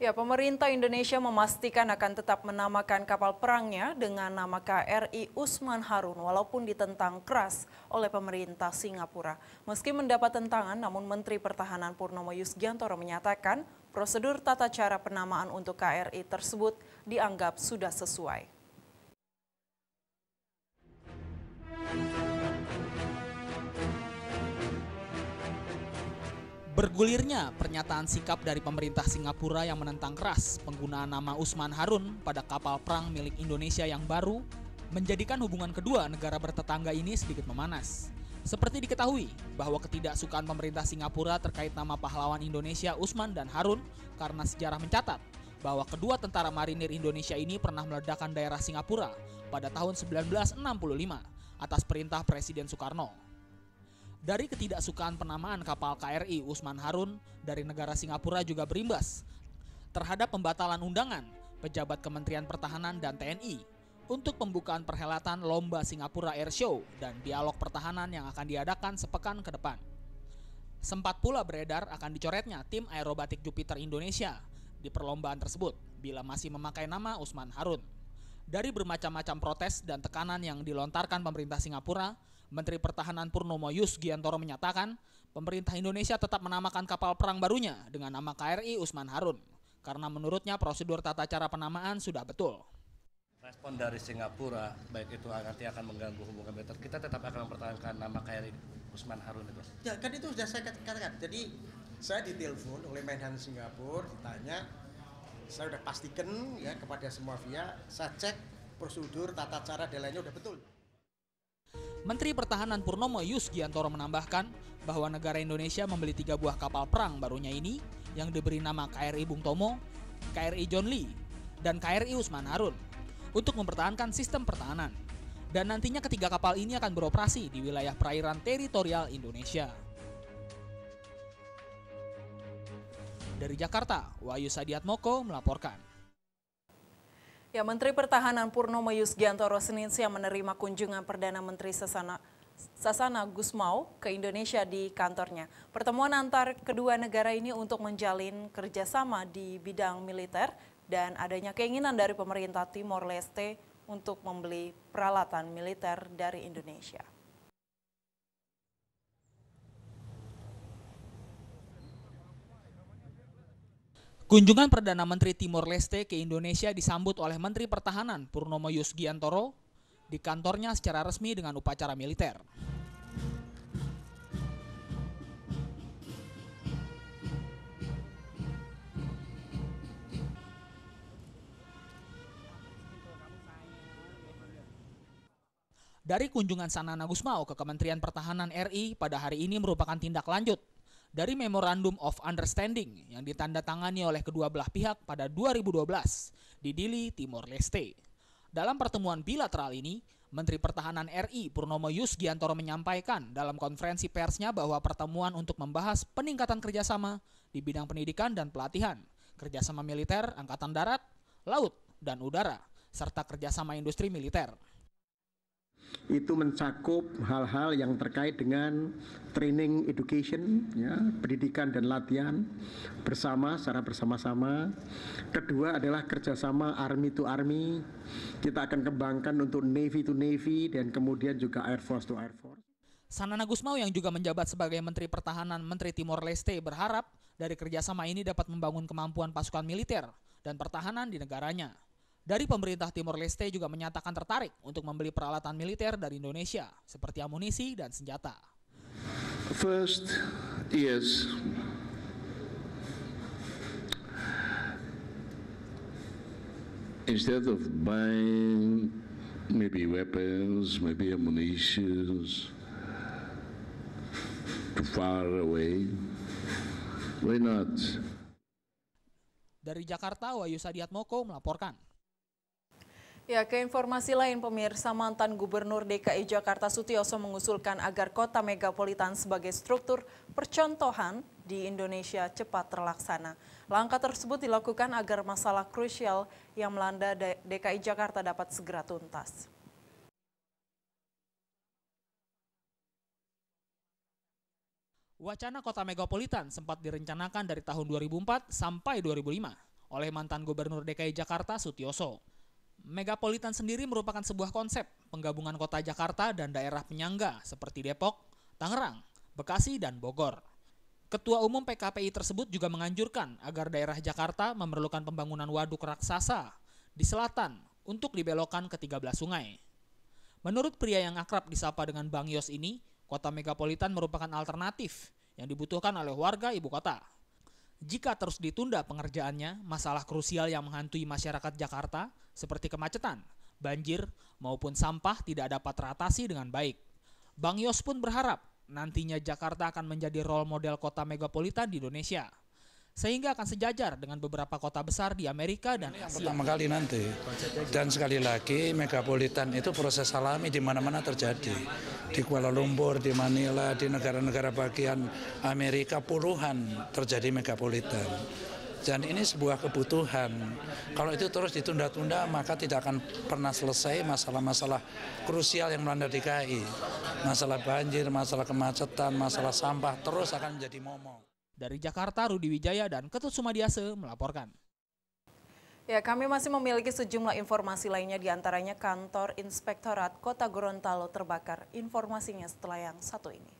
Ya, pemerintah Indonesia memastikan akan tetap menamakan kapal perangnya dengan nama KRI Usman Harun walaupun ditentang keras oleh pemerintah Singapura. Meski mendapat tentangan, namun Menteri Pertahanan Purnomo Yusgiantoro menyatakan prosedur tata cara penamaan untuk KRI tersebut dianggap sudah sesuai. Bergulirnya pernyataan sikap dari pemerintah Singapura yang menentang keras penggunaan nama Usman Harun pada kapal perang milik Indonesia yang baru menjadikan hubungan kedua negara bertetangga ini sedikit memanas. Seperti diketahui bahwa ketidaksukaan pemerintah Singapura terkait nama pahlawan Indonesia Usman dan Harun karena sejarah mencatat bahwa kedua tentara marinir Indonesia ini pernah meledakkan daerah Singapura pada tahun 1965 atas perintah Presiden Soekarno. Dari ketidaksukaan penamaan kapal KRI Usman Harun dari negara Singapura juga berimbas terhadap pembatalan undangan pejabat Kementerian Pertahanan dan TNI untuk pembukaan perhelatan Lomba Singapura Air Show dan dialog pertahanan yang akan diadakan sepekan ke depan. Sempat pula beredar akan dicoretnya tim aerobatik Jupiter Indonesia di perlombaan tersebut bila masih memakai nama Usman Harun. Dari bermacam-macam protes dan tekanan yang dilontarkan pemerintah Singapura, Menteri Pertahanan Purnomo Yusgiantoro menyatakan pemerintah Indonesia tetap menamakan kapal perang barunya dengan nama KRI Usman Harun karena menurutnya prosedur tata cara penamaan sudah betul. Respon dari Singapura, baik itu nanti akan mengganggu hubungan militer, kita tetap akan mempertahankan nama KRI Usman Harun itu. Ya kan itu sudah saya katakan. Jadi saya ditelepon oleh Menhan Singapura, ditanya, saya sudah pastikan ya kepada semua pihak, saya cek prosedur tata cara dan lainnya sudah betul. Menteri Pertahanan Purnomo Yusgiantoro menambahkan bahwa negara Indonesia membeli 3 buah kapal perang barunya ini yang diberi nama KRI Bung Tomo, KRI John Lee, dan KRI Usman Harun untuk mempertahankan sistem pertahanan. Dan nantinya ketiga kapal ini akan beroperasi di wilayah perairan teritorial Indonesia. Dari Jakarta, Wahyu Sadiatmoko melaporkan. Ya, Menteri Pertahanan Purnomo Yusgiantoro Senin siang menerima kunjungan Perdana Menteri Sasana Gusmao ke Indonesia di kantornya. Pertemuan antar kedua negara ini untuk menjalin kerjasama di bidang militer dan adanya keinginan dari pemerintah Timor Leste untuk membeli peralatan militer dari Indonesia. Kunjungan Perdana Menteri Timor Leste ke Indonesia disambut oleh Menteri Pertahanan Purnomo Yusgiantoro di kantornya secara resmi dengan upacara militer. Dari kunjungan Sanana Gusmao ke Kementerian Pertahanan RI pada hari ini merupakan tindak lanjut dari Memorandum of Understanding yang ditandatangani oleh kedua belah pihak pada 2012 di Dili, Timor Leste. Dalam pertemuan bilateral ini, Menteri Pertahanan RI Purnomo Yusgiantoro menyampaikan dalam konferensi persnya bahwa pertemuan untuk membahas peningkatan kerjasama di bidang pendidikan dan pelatihan, kerjasama militer, angkatan darat, laut, dan udara, serta kerjasama industri militer. Itu mencakup hal-hal yang terkait dengan training education, ya, pendidikan dan latihan secara bersama-sama. Kedua adalah kerjasama army to army. Kita akan kembangkan untuk navy to navy dan kemudian juga air force to air force. Sanana Gusmao yang juga menjabat sebagai Menteri Pertahanan Menteri Timor Leste berharap dari kerjasama ini dapat membangun kemampuan pasukan militer dan pertahanan di negaranya. Dari pemerintah Timor Leste juga menyatakan tertarik untuk membeli peralatan militer dari Indonesia, seperti amunisi dan senjata. First is instead of buying maybe weapons, maybe ammunition too far away, why not? Dari Jakarta, Wahyu Sadiatmoko melaporkan. Ya, ke informasi lain pemirsa, mantan Gubernur DKI Jakarta Sutioso mengusulkan agar kota megapolitan sebagai struktur percontohan di Indonesia cepat terlaksana. Langkah tersebut dilakukan agar masalah krusial yang melanda DKI Jakarta dapat segera tuntas. Wacana kota megapolitan sempat direncanakan dari tahun 2004 sampai 2005 oleh mantan Gubernur DKI Jakarta Sutioso. Megapolitan sendiri merupakan sebuah konsep penggabungan kota Jakarta dan daerah penyangga seperti Depok, Tangerang, Bekasi, dan Bogor. Ketua Umum PKPI tersebut juga menganjurkan agar daerah Jakarta memerlukan pembangunan waduk raksasa di selatan untuk dibelokkan ke 13 sungai. Menurut pria yang akrab disapa dengan Bang Yos ini, kota megapolitan merupakan alternatif yang dibutuhkan oleh warga ibu kota. Jika terus ditunda pengerjaannya, masalah krusial yang menghantui masyarakat Jakarta seperti kemacetan, banjir, maupun sampah tidak dapat teratasi dengan baik. Bang Yos pun berharap nantinya Jakarta akan menjadi role model kota megapolitan di Indonesia, sehingga akan sejajar dengan beberapa kota besar di Amerika dan Asia. Pertama kali nanti, dan sekali lagi megapolitan itu proses alami di mana-mana terjadi. Di Kuala Lumpur, di Manila, di negara-negara bagian Amerika puluhan terjadi megapolitan. Dan ini sebuah kebutuhan. Kalau itu terus ditunda-tunda, maka tidak akan pernah selesai masalah-masalah krusial yang melanda DKI. Masalah banjir, masalah kemacetan, masalah sampah terus akan menjadi momok. Dari Jakarta, Rudi Wijaya dan Ketut Sumadiase melaporkan. Ya, kami masih memiliki sejumlah informasi lainnya, diantaranya kantor Inspektorat Kota Gorontalo terbakar. Informasinya setelah yang satu ini.